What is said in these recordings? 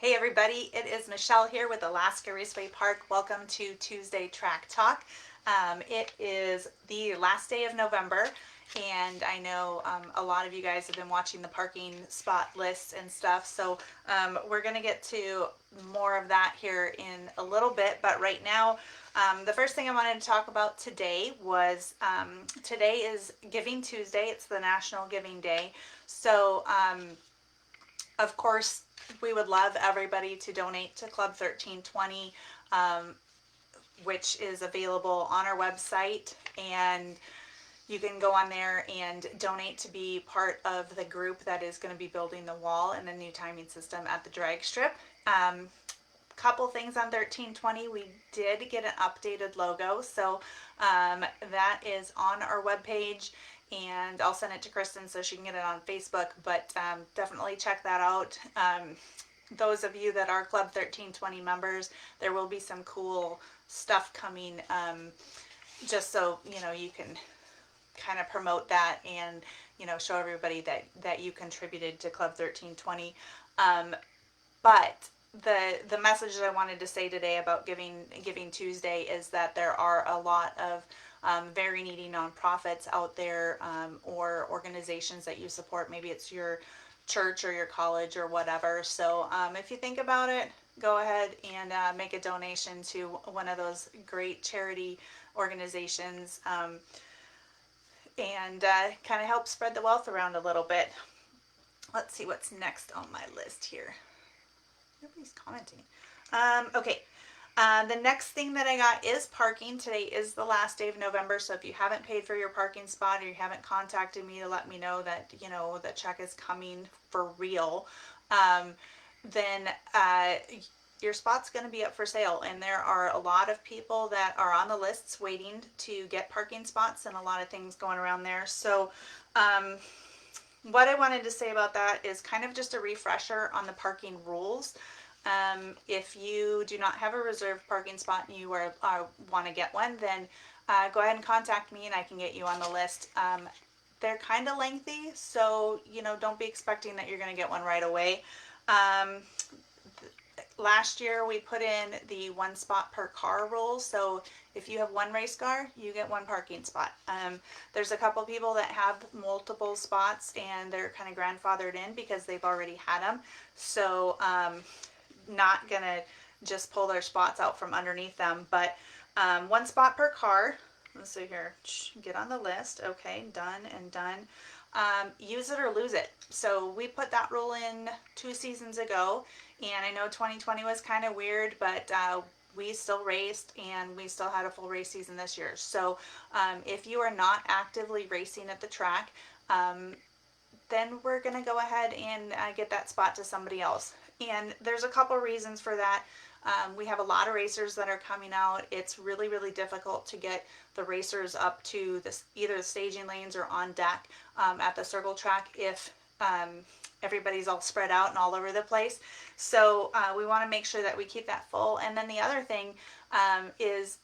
Hey everybody, it is Michelle here with Alaska Raceway Park. Welcome to Tuesday Track Talk. It is the last day of November, and I know a lot of you guys have been watching the parking spot lists and stuff, so we're going to get to more of that here in a little bit, but right now the first thing I wanted to talk about today was today is Giving Tuesday. It's the National Giving Day, so of course, we would love everybody to donate to Club 1320, which is available on our website. And you can go on there and donate to be part of the group that is going to be building the wall and the new timing system at the drag strip. Couple things on 1320. We did get an updated logo, so that is on our webpage, and I'll send it to Kristen so she can get it on Facebook, but definitely check that out. Those of you that are Club 1320 members, there will be some cool stuff coming, just so you can kind of promote that and show everybody that you contributed to Club 1320. But the message that I wanted to say today about Giving Tuesday is that there are a lot of very needy nonprofits out there, or organizations that you support. Maybe it's your church or your college or whatever. So if you think about it, go ahead and make a donation to one of those great charity organizations, and kind of help spread the wealth around a little bit. Let's see what's next on my list here. Nobody's commenting. Okay. The next thing that I got is parking. Today is the last day of November, so if you haven't paid for your parking spot or you haven't contacted me to let me know that the check is coming for real, then your spot's going to be up for sale. And there are a lot of people that are on the lists waiting to get parking spots, and a lot of things going around there. So what I wanted to say about that is kind of just a refresher on the parking rules. If you do not have a reserved parking spot and you want to get one, then go ahead and contact me and I can get you on the list. They're kind of lengthy, so don't be expecting that you're going to get one right away. Last year we put in the 1 spot per car rule, so if you have one race car, you get one parking spot. There's a couple people that have multiple spots and they're kind of grandfathered in because they've already had them, so not gonna just pull their spots out from underneath them, but 1 spot per car. Let's see here, get on the list. Okay, done and done. Use it or lose it. So we put that rule in 2 seasons ago, and I know 2020 was kind of weird, but we still raced and we still had a full race season this year. So if you are not actively racing at the track, then we're going to go ahead and get that spot to somebody else. And there's a couple reasons for that. We have a lot of racers that are coming out. It's really, really difficult to get the racers up to either the staging lanes or on deck at the circle track if everybody's all spread out and all over the place. So we want to make sure that we keep that full. And then the other thing is,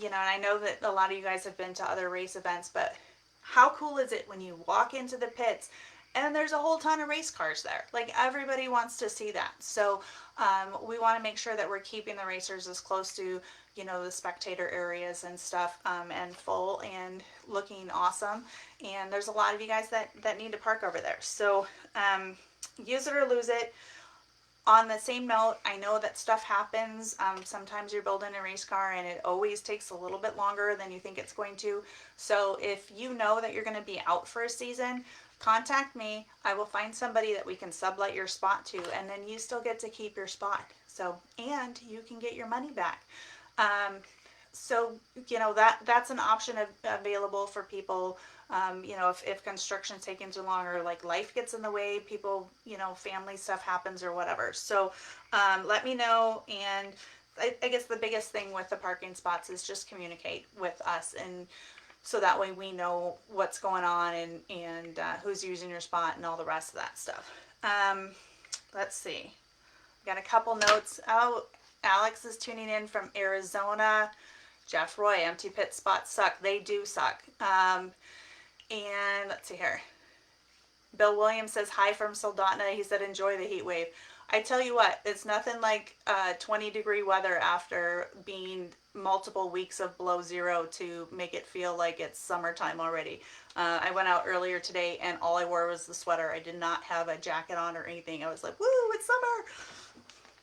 and I know that a lot of you guys have been to other race events, but how cool is it when you walk into the pits and there's a whole ton of race cars there? Like, everybody wants to see that. So we want to make sure that we're keeping the racers as close to, the spectator areas and stuff, and full and looking awesome. And there's a lot of you guys that need to park over there. So use it or lose it. On the same note, I know that stuff happens. Sometimes you're building a race car and it always takes a little bit longer than you think it's going to. So if you know that you're going to be out for a season, contact me. I will find somebody that we can sublet your spot to, and then you still get to keep your spot. So, and you can get your money back. So, that's an option available for people. If construction's taking too long, or like life gets in the way, people, family stuff happens or whatever. So let me know. And I guess the biggest thing with the parking spots is just communicate with us, and so that way we know what's going on and who's using your spot and all the rest of that stuff. Let's see. Got a couple notes. Oh, Alex is tuning in from Arizona. Jeff Roy, empty pit spots suck. They do suck. And let's see here. Bill Williams says hi from Soldotna. He said enjoy the heat wave. I tell you what, it's nothing like 20-degree weather after being multiple weeks of below zero to make it feel like it's summertime already. I went out earlier today and all I wore was the sweater. I did not have a jacket on or anything. I was like, woo, it's summer.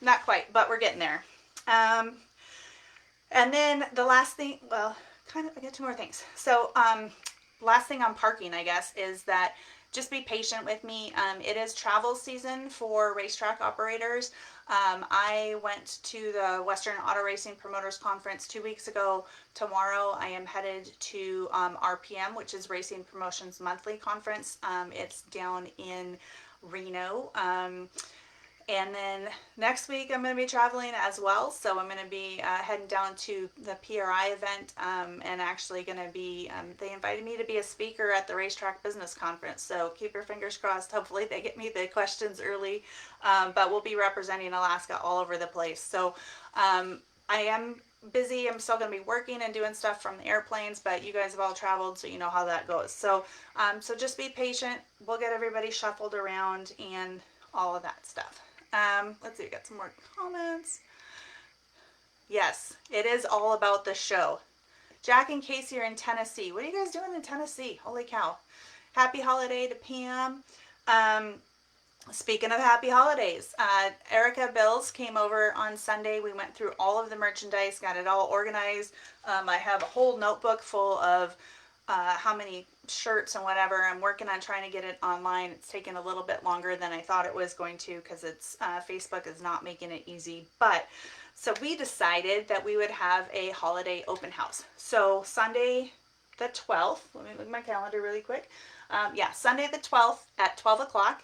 Not quite, but we're getting there. Um, and then the last thing, well, kind of, I got two more things. So, last thing on parking, I guess, is that just be patient with me. It is travel season for racetrack operators. I went to the Western Auto Racing Promoters Conference 2 weeks ago. Tomorrow I am headed to RPM, which is Racing Promotions Monthly Conference. It's down in Reno. And then next week I'm going to be traveling as well. So I'm going to be heading down to the PRI event and actually going to be, they invited me to be a speaker at the Racetrack Business Conference. So keep your fingers crossed. Hopefully they get me the questions early. But we'll be representing Alaska all over the place. So I am busy. I'm still going to be working and doing stuff from the airplanes, but you guys have all traveled, so you know how that goes. So, so just be patient. We'll get everybody shuffled around and all of that stuff. Let's see, we got some more comments. Yes, it is all about the show. Jack and Casey are in Tennessee. What are you guys doing in Tennessee? Holy cow. Happy holiday to Pam. Speaking of happy holidays, Erica Bills came over on Sunday. We went through all of the merchandise, got it all organized. I have a whole notebook full of how many shirts and whatever. I'm working on trying to get it online. It's taken a little bit longer than I thought it was going to because it's Facebook is not making it easy. But so we decided that we would have a holiday open house. So Sunday the 12th, let me look at my calendar really quick. Sunday the 12th at 12 o'clock,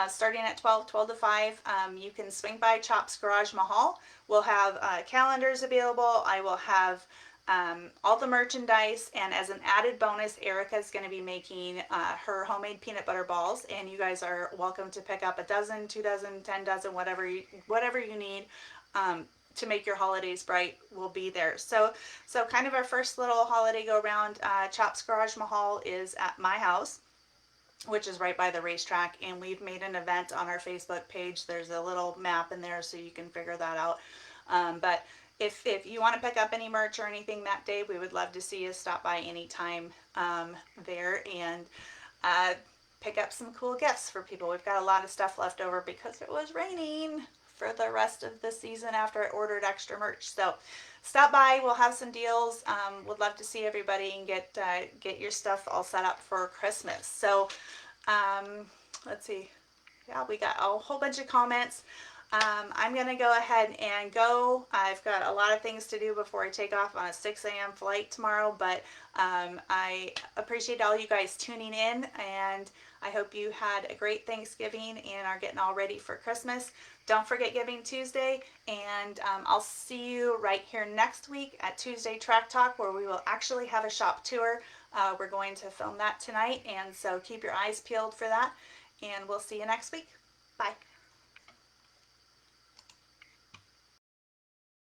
starting at 12 to 5. You can swing by Chop's Garage Mahal. We'll have calendars available. I will have all the merchandise, and as an added bonus, Erica's going to be making her homemade peanut butter balls, and you guys are welcome to pick up a dozen, 2 dozen, 10 dozen, whatever you need to make your holidays bright. Will be there. So kind of our first little holiday go round. Chop's Garage Mahal is at my house, which is right by the racetrack, and we've made an event on our Facebook page. There's a little map in there so you can figure that out. But if you want to pick up any merch or anything that day, we would love to see you stop by anytime there and pick up some cool gifts for people. We've got a lot of stuff left over because it was raining for the rest of the season after I ordered extra merch. So stop by. We'll have some deals. Would love to see everybody and get your stuff all set up for Christmas. So let's see. Yeah, we got a whole bunch of comments. I'm going to go ahead and go. I've got a lot of things to do before I take off on a 6 a.m. flight tomorrow, but I appreciate all you guys tuning in, and I hope you had a great Thanksgiving and are getting all ready for Christmas. Don't forget Giving Tuesday, and I'll see you right here next week at Tuesday Track Talk, where we will actually have a shop tour. We're going to film that tonight, and so keep your eyes peeled for that, and we'll see you next week. Bye.